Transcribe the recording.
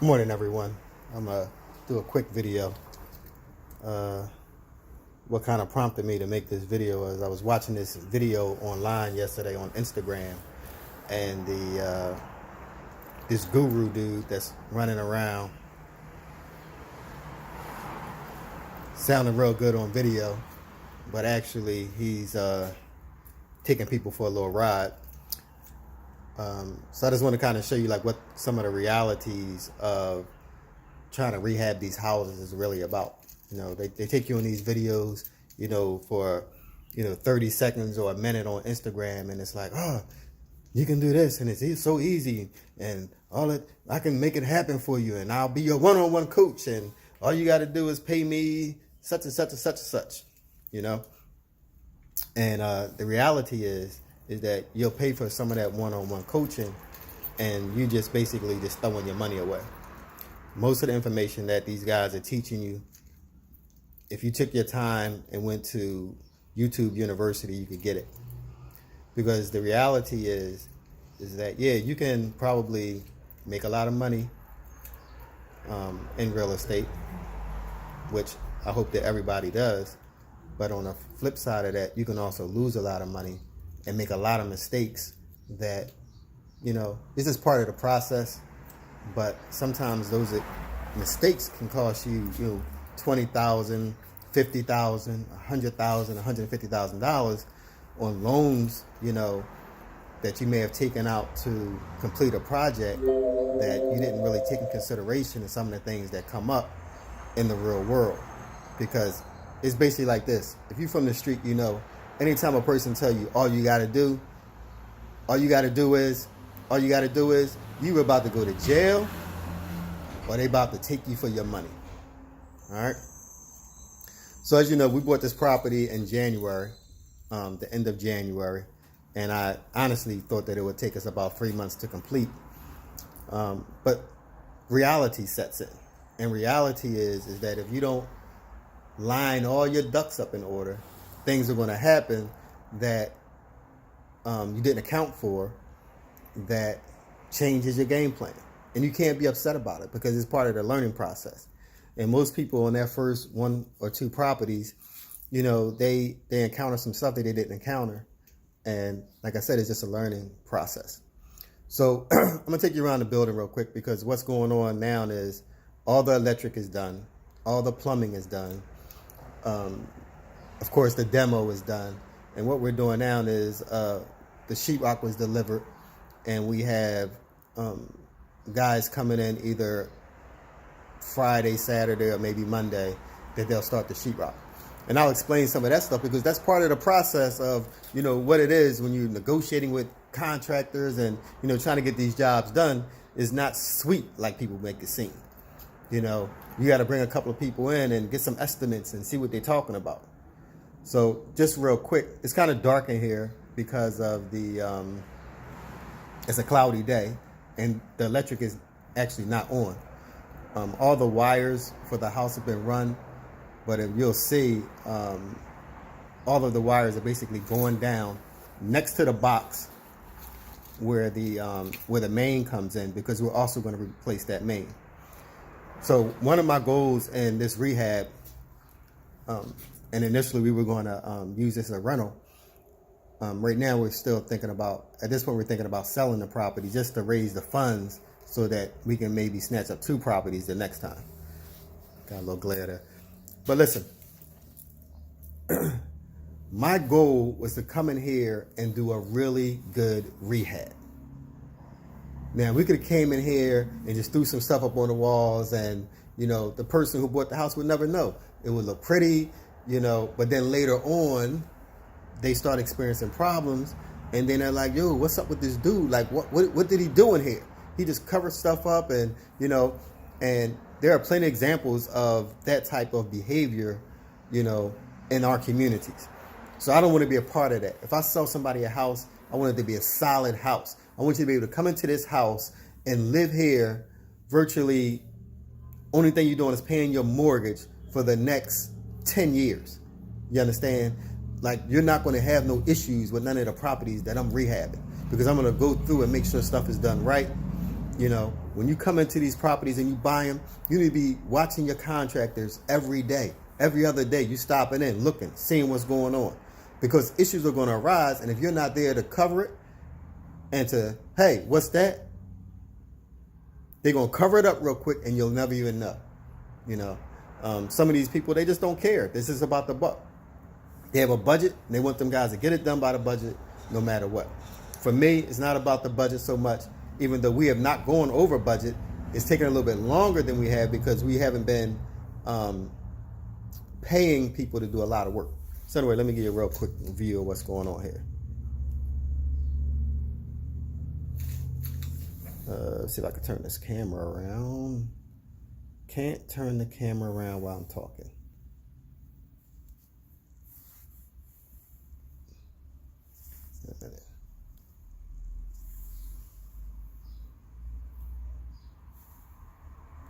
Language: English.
Good morning, everyone. I'm gonna do a quick video. Uh, what kind of prompted me to make this video is I was watching this video online yesterday on Instagram, and this guru dude that's running around sounding real good on video, but actually he's taking people for a little ride. So I just want to kind of show you like what some of the realities of trying to rehab these houses is really about. They take you on these videos, for 30 seconds or a minute on Instagram, and it's like, oh, you can do this, and it's so easy, and I can make it happen for you, and I'll be your one-on-one coach, and all you got to do is pay me such and such and such and such, And the reality is that you'll pay for some of that one-on-one coaching, and you just basically just throwing your money away. Most of the information that these guys are teaching you, if you took your time and went to YouTube University, you could get it. Because the reality is that, yeah, you can probably make a lot of money in real estate, which I hope that everybody does. But on the flip side of that, you can also lose a lot of money and make a lot of mistakes that, this is part of the process. But sometimes those mistakes can cost you, $20,000, $50,000, $100,000, $150,000 on loans, that you may have taken out to complete a project that you didn't really take in consideration in some of the things that come up in the real world. Because it's basically like this. If you're from the street, anytime a person tell you all you got to do is you were about to go to jail, or they about to take you for your money. All right. So as you know, we bought this property in January, the end of January, and I honestly thought that it would take us about 3 months to complete. But reality sets in, and reality is that if you don't line all your ducks up in order, things are going to happen that you didn't account for, that changes your game plan. And you can't be upset about it because it's part of the learning process. And most people on their first one or two properties, they encounter some stuff that they didn't encounter. And like I said, it's just a learning process. So I'm going to take you around the building real quick, because what's going on now is all the electric is done. All the plumbing is done. Of course, the demo is done. And what we're doing now is the sheetrock was delivered, and we have guys coming in either Friday, Saturday, or maybe Monday, that they'll start the sheetrock. And I'll explain some of that stuff, because that's part of the process of, what it is when you're negotiating with contractors and, trying to get these jobs done is not sweet like people make it seem. You got to bring a couple of people in and get some estimates and see what they're talking about. So just real quick, it's kind of dark in here because of it's a cloudy day, and the electric is actually not on. All the wires for the house have been run, but if you'll see, all of the wires are basically going down next to the box where the main comes in, because we're also going to replace that main. So one of my goals in this rehab, and initially we were going to use this as a rental. Right now we're still thinking about, at this point we're thinking about selling the property just to raise the funds so that we can maybe snatch up 2 properties the next time. Got a little glare there. But listen, my goal was to come in here and do a really good rehab. Now, we could have came in here and just threw some stuff up on the walls, and, the person who bought the house would never know. It would look pretty, but then later on, they start experiencing problems, and then they're like, yo, what's up with this dude? Like, what did he do in here? He just covered stuff up, and, and there are plenty of examples of that type of behavior, in our communities. So I don't want to be a part of that. If I sell somebody a house, I want it to be a solid house. I want you to be able to come into this house and live here virtually. Only thing you're doing is paying your mortgage for the next 10 years. You understand? Like, you're not going to have no issues with none of the properties that I'm rehabbing, because I'm going to go through and make sure stuff is done right. You know, when you come into these properties and you buy them, you need to be watching your contractors every day. Every other day, you stopping in, looking, seeing what's going on. Because issues are going to arise, and if you're not there to cover it and to, hey, what's that? They're going to cover it up real quick, and you'll never even know. You know, some of these people, they just don't care. This is about the buck. They have a budget, and they want them guys to get it done by the budget no matter what. For me, it's not about the budget so much. Even though we have not gone over budget, it's taken a little bit longer than we have because we haven't been paying people to do a lot of work. So anyway, let me give you a real quick view of what's going on here. See if I can turn this camera around. Can't turn the camera around while I'm talking.